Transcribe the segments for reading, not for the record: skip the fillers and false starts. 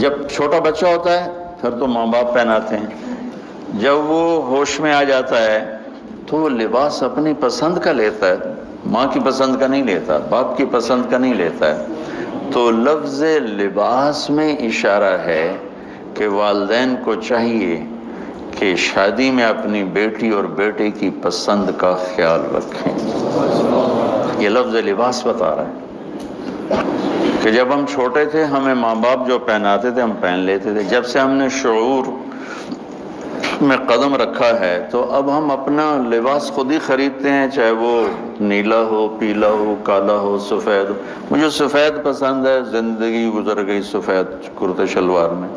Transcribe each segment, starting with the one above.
جب چھوٹا بچہ ہوتا ہے پھر تو ماں باپ پہناتے ہیں، جب وہ ہوش میں آ جاتا ہے تو وہ لباس اپنی پسند کا لیتا ہے، ماں کی پسند کا نہیں لیتا، باپ کی پسند کا نہیں لیتا ہے۔ تو لفظ لباس میں اشارہ ہے کہ والدین کو چاہیے کہ شادی میں اپنی بیٹی اور بیٹے کی پسند کا خیال رکھیں۔ یہ لفظ لباس بتا رہا ہے کہ جب ہم چھوٹے تھے ہمیں ماں باپ جو پہناتے تھے ہم پہن لیتے تھے، جب سے ہم نے شعور میں قدم رکھا ہے تو اب ہم اپنا لباس خود ہی خریدتے ہیں، چاہے وہ نیلا ہو، پیلا ہو، کالا ہو، سفید ہو۔ مجھے سفید پسند ہے، زندگی گزر گئی سفید کرتے شلوار میں۔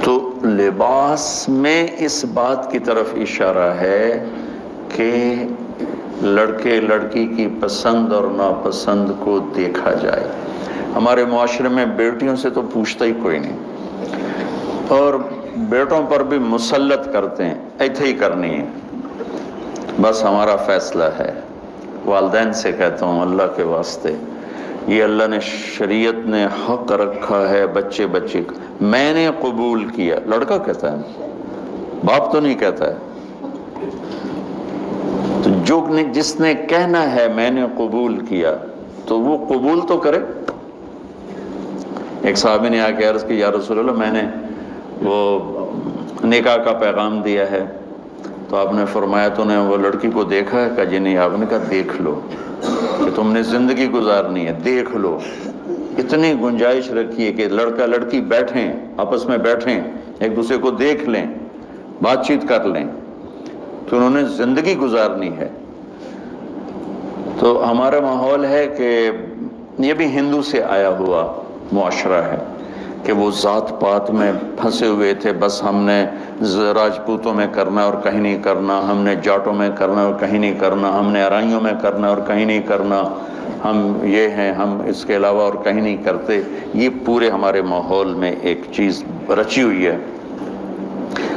تو لباس میں اس بات کی طرف اشارہ ہے کہ لڑکے لڑکی کی پسند اور ناپسند کو دیکھا جائے۔ ہمارے معاشرے میں بیٹیوں سے تو پوچھتا ہی کوئی نہیں، اور بیٹوں پر بھی مسلط کرتے ہیں، ایتھے ہی کرنی ہے، بس ہمارا فیصلہ ہے۔ والدین سے کہتا ہوں اللہ کے واسطے، یہ اللہ نے شریعت نے حق رکھا ہے بچے بچی کا، میں نے قبول کیا، لڑکا کہتا ہے، باپ تو نہیں کہتا ہے۔ تو جس نے کہنا ہے میں نے قبول کیا تو وہ قبول تو کرے۔ ایک صحابی نے آ کے عرض کی یا رسول اللہ میں نے وہ نکاح کا پیغام دیا ہے، تو آپ نے فرمایا تو نے وہ لڑکی کو دیکھا ہے؟ کہا جی نہیں۔ آپ نے کہا دیکھ لو کہ تم نے زندگی گزارنی ہے، دیکھ لو۔ اتنی گنجائش رکھی ہے کہ لڑکا لڑکی بیٹھیں، آپس میں بیٹھیں، ایک دوسرے کو دیکھ لیں، بات چیت کر لیں، تو انہوں نے زندگی گزارنی ہے۔ تو ہمارا ماحول ہے کہ یہ بھی ہندو سے آیا ہوا معاشرہ ہے کہ وہ ذات پات میں پھنسے ہوئے تھے، بس ہم نے راجپوتوں میں کرنا اور کہیں نہیں کرنا، ہم نے جاٹوں میں کرنا اور کہیں نہیں کرنا، ہم نے ارائیوں میں کرنا اور کہیں نہیں کرنا، ہم یہ ہیں، ہم اس کے علاوہ اور کہیں نہیں کرتے۔ یہ پورے ہمارے ماحول میں ایک چیز رچی ہوئی ہے۔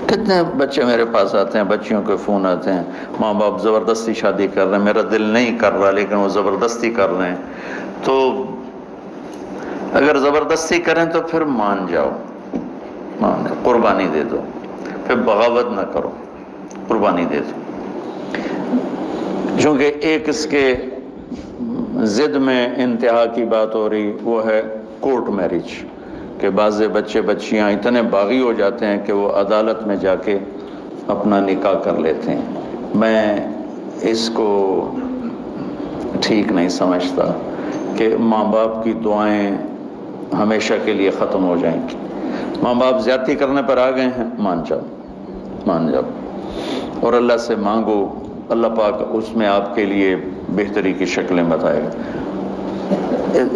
کتنے بچے میرے پاس آتے ہیں، بچیوں کے فون آتے ہیں، ماں باپ زبردستی شادی کر رہے ہیں، میرا دل نہیں کر رہا لیکن وہ زبردستی کر رہے ہیں۔ تو اگر زبردستی کریں تو پھر مان جاؤ، قربانی دے دو، پھر بغاوت نہ کرو، قربانی دے دو۔ چونکہ ایک اس کے ضد میں انتہا کی بات ہو رہی، وہ ہے کورٹ میرج، کہ بعض بچے بچیاں اتنے باغی ہو جاتے ہیں کہ وہ عدالت میں جا کے اپنا نکاح کر لیتے ہیں۔ میں اس کو ٹھیک نہیں سمجھتا کہ ماں باپ کی دعائیں ہمیشہ کے لیے ختم ہو جائیں گی۔ ماں باپ زیادتی کرنے پر آ گئے ہیں، مان جاؤ، مان جاؤ، اور اللہ سے مانگو، اللہ پاک اس میں آپ کے لیے بہتری کی شکلیں بتائے گا۔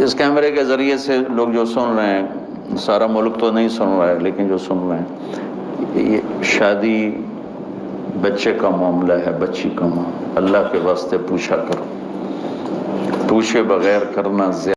اس کیمرے کے ذریعے سے لوگ جو سن رہے ہیں، سارا ملک تو نہیں سن رہا ہے لیکن جو سن رہے ہیں، یہ شادی بچے کا معاملہ ہے، بچی کا معاملہ۔ اللہ کے واسطے پوچھا کرو، پوچھے بغیر کرنا زیادہ